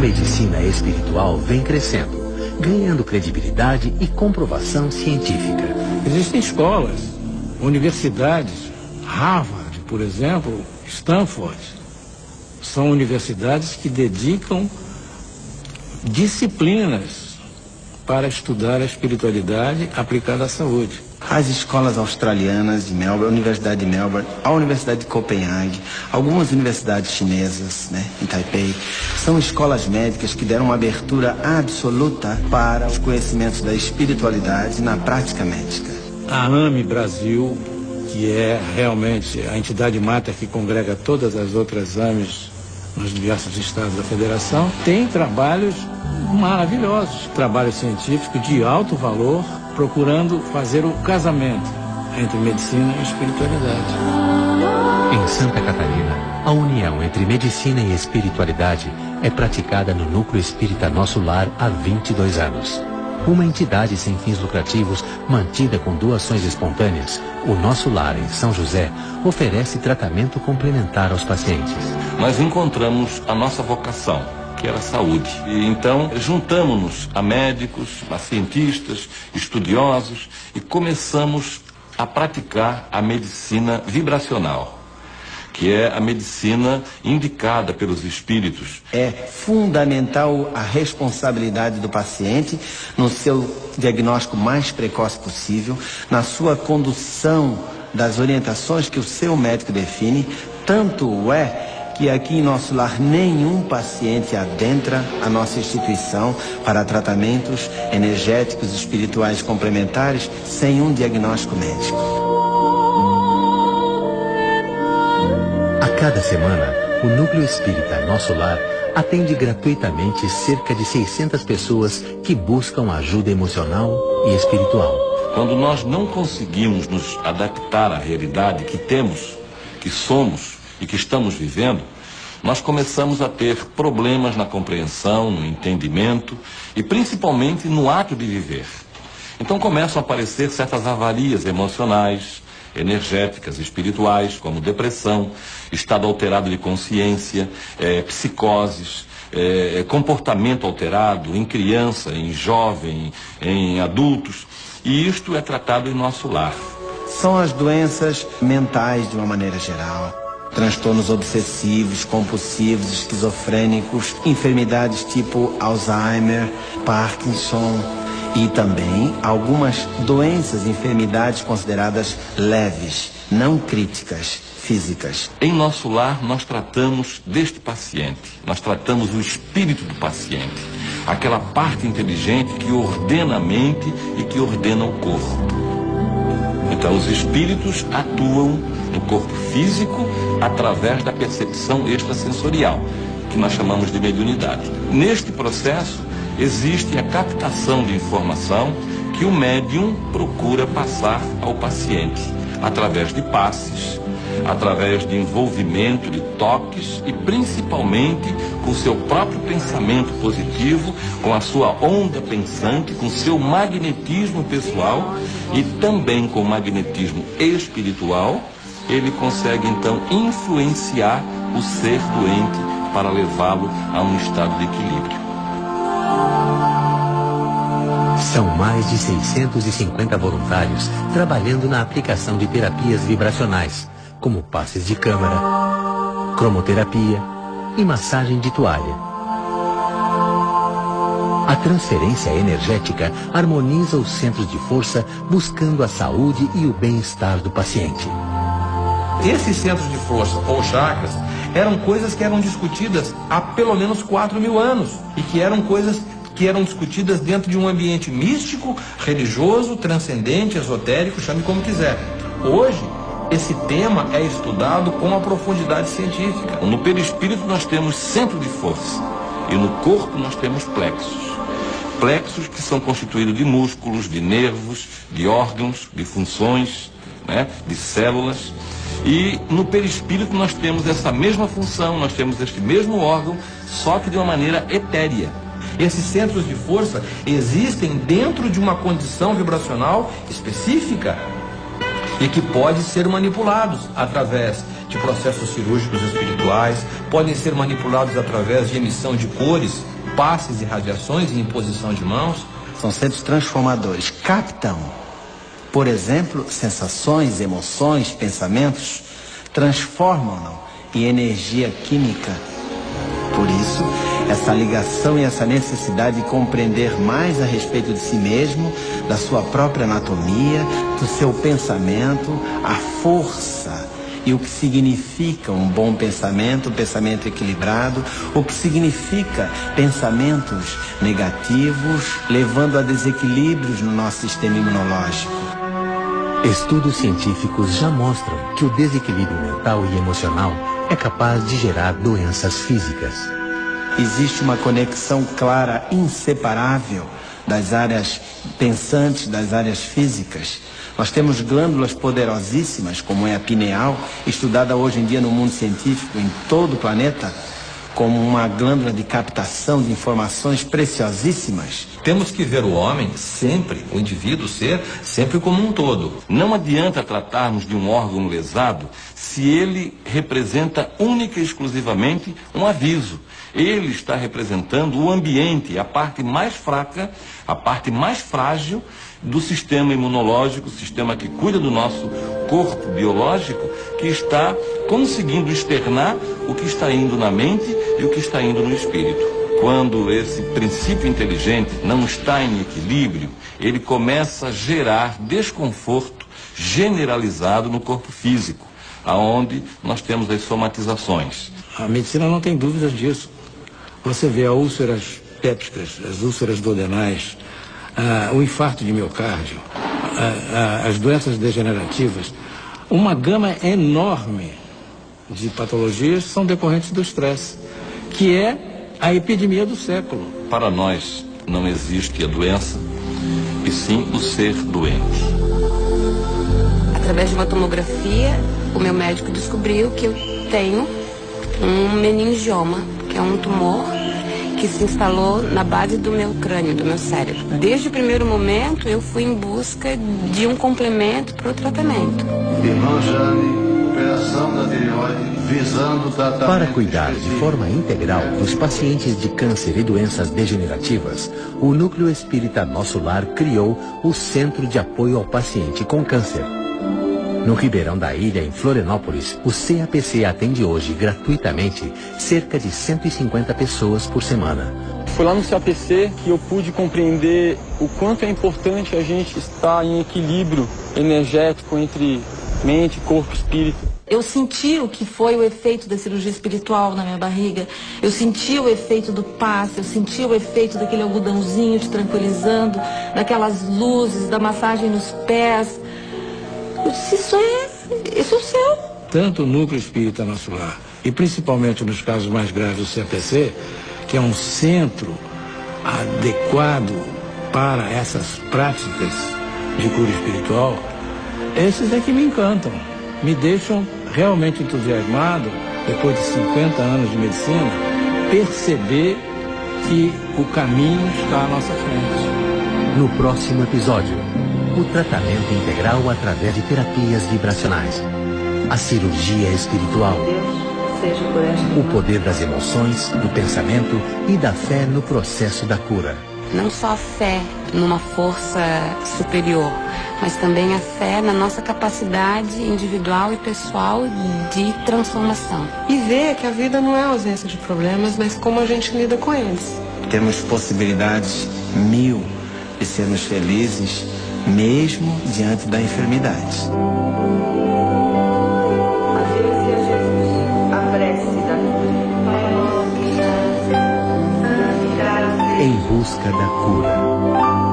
medicina espiritual vem crescendo, ganhando credibilidade e comprovação científica. Existem escolas, universidades, Harvard, por exemplo, Stanford, são universidades que dedicam disciplinas para estudar a espiritualidade aplicada à saúde. As escolas australianas de Melbourne, a Universidade de Melbourne, a Universidade de Copenhague, algumas universidades chinesas, em Taipei, são escolas médicas que deram uma abertura absoluta para os conhecimentos da espiritualidade na prática médica. A AME Brasil, que é realmente a entidade máter que congrega todas as outras AMEs nos diversos estados da federação, tem trabalhos maravilhosos, trabalho científico de alto valor, procurando fazer o casamento entre medicina e espiritualidade. Em Santa Catarina, a união entre medicina e espiritualidade é praticada no Núcleo Espírita Nosso Lar há 22 anos. Uma entidade sem fins lucrativos, mantida com doações espontâneas, o Nosso Lar, em São José, oferece tratamento complementar aos pacientes. Nós encontramos a nossa vocação, que era a saúde. E então juntamos-nos a médicos, a cientistas, estudiosos e começamos a praticar a medicina vibracional, que é a medicina indicada pelos espíritos. É fundamental a responsabilidade do paciente no seu diagnóstico mais precoce possível, na sua condução das orientações que o seu médico define. Tanto é que aqui em Nosso Lar nenhum paciente adentra a nossa instituição para tratamentos energéticos, espirituais complementares sem um diagnóstico médico. A cada semana, o Núcleo Espírita Nosso Lar atende gratuitamente cerca de 600 pessoas que buscam ajuda emocional e espiritual. Quando nós não conseguimos nos adaptar à realidade que temos, que somos e que estamos vivendo, nós começamos a ter problemas na compreensão, no entendimento e principalmente no ato de viver. Então começam a aparecer certas avarias emocionais, energéticas, espirituais, como depressão, estado alterado de consciência, psicoses, comportamento alterado em criança, em jovem, em adultos. E isto é tratado em Nosso Lar. São as doenças mentais de uma maneira geral. Transtornos obsessivos, compulsivos, esquizofrênicos, enfermidades tipo Alzheimer, Parkinson e também algumas doenças, enfermidades consideradas leves, não críticas, físicas. Em Nosso Lar nós tratamos deste paciente, nós tratamos o espírito do paciente, aquela parte inteligente que ordena a mente e que ordena o corpo. Então os espíritos atuam no corpo físico através da percepção extrasensorial, que nós chamamos de mediunidade. Neste processo existe a captação de informação que o médium procura passar ao paciente, através de passes, através de envolvimento, de toques e principalmente com seu próprio pensamento positivo, com a sua onda pensante, com seu magnetismo pessoal e também com o magnetismo espiritual. Ele consegue então influenciar o ser doente para levá-lo a um estado de equilíbrio. São mais de 650 voluntários trabalhando na aplicação de terapias vibracionais, como passes de câmara, cromoterapia e massagem de toalha. A transferência energética harmoniza os centros de força, buscando a saúde e o bem-estar do paciente. Esses centros de força, ou chakras, eram coisas que eram discutidas há pelo menos 4.000 anos e que eram coisas que eram discutidas dentro de um ambiente místico, religioso, transcendente, esotérico, chame como quiser. Hoje, esse tema é estudado com a profundidade científica. No perispírito nós temos centro de força e no corpo nós temos plexos. Plexos que são constituídos de músculos, de nervos, de órgãos, de funções, de células. E no perispírito nós temos essa mesma função, nós temos este mesmo órgão, só que de uma maneira etérea. Esses centros de força existem dentro de uma condição vibracional específica. e que podem ser manipulados através de processos cirúrgicos espirituais, podem ser manipulados através de emissão de cores, passes e radiações e imposição de mãos. São centros transformadores. Captam, por exemplo, sensações, emoções, pensamentos, transformam-no em energia química. Por isso, essa ligação e essa necessidade de compreender mais a respeito de si mesmo, da sua própria anatomia, do seu pensamento, a força e o que significa um bom pensamento, um pensamento equilibrado, o que significa pensamentos negativos, levando a desequilíbrios no nosso sistema imunológico. Estudos científicos já mostram que o desequilíbrio mental e emocional é capaz de gerar doenças físicas. Existe uma conexão clara, inseparável das áreas pensantes, das áreas físicas. Nós temos glândulas poderosíssimas, como é a pineal, estudada hoje em dia no mundo científico em todo o planeta, como uma glândula de captação de informações preciosíssimas. Temos que ver o homem sempre, o indivíduo, ser sempre como um todo. Não adianta tratarmos de um órgão lesado se ele representa única e exclusivamente um aviso. Ele está representando o ambiente, a parte mais fraca, a parte mais frágil do sistema imunológico, o sistema que cuida do nosso corpo biológico, que está conseguindo externar o que está indo na mente e o que está indo no espírito. Quando esse princípio inteligente não está em equilíbrio, ele começa a gerar desconforto generalizado no corpo físico, aonde nós temos as somatizações. A medicina não tem dúvidas disso. Você vê as úlceras pépticas, as úlceras duodenais, o infarto de miocárdio, as doenças degenerativas, uma gama enorme de patologias são decorrentes do estresse, que é a epidemia do século. Para nós não existe a doença, e sim o ser doente. Através de uma tomografia, o meu médico descobriu que eu tenho um meningioma, que é um tumor que se instalou na base do meu crânio, do meu cérebro. Desde o primeiro momento, eu fui em busca de um complemento para o tratamento. Irmã Jane, operação da tireoide, visando tratar... Para cuidar de forma integral dos pacientes de câncer e doenças degenerativas, o Núcleo Espírita Nosso Lar criou o Centro de Apoio ao Paciente com Câncer. No Ribeirão da Ilha, em Florianópolis, o CAPC atende hoje gratuitamente cerca de 150 pessoas por semana. Foi lá no CAPC que eu pude compreender o quanto é importante a gente estar em equilíbrio energético entre mente, corpo e espírito. Eu senti o que foi o efeito da cirurgia espiritual na minha barriga. Eu senti o efeito do passe, eu senti o efeito daquele algodãozinho te tranquilizando, daquelas luzes, da massagem nos pés. Eu disse, isso é o céu. Tanto o Núcleo Espírita Nosso Lar, e principalmente nos casos mais graves do CAPC, que é um centro adequado para essas práticas de cura espiritual, esses é que me encantam, me deixam realmente entusiasmado, depois de 50 anos de medicina, perceber que o caminho está à nossa frente. No próximo episódio, o tratamento integral através de terapias vibracionais, a cirurgia espiritual, o poder das emoções, do pensamento e da fé no processo da cura. Não só a fé numa força superior, mas também a fé na nossa capacidade individual e pessoal de transformação. E ver que a vida não é a ausência de problemas, mas como a gente lida com eles. Temos possibilidades 1000 de sermos felizes, mesmo diante da enfermidade. Em busca da cura.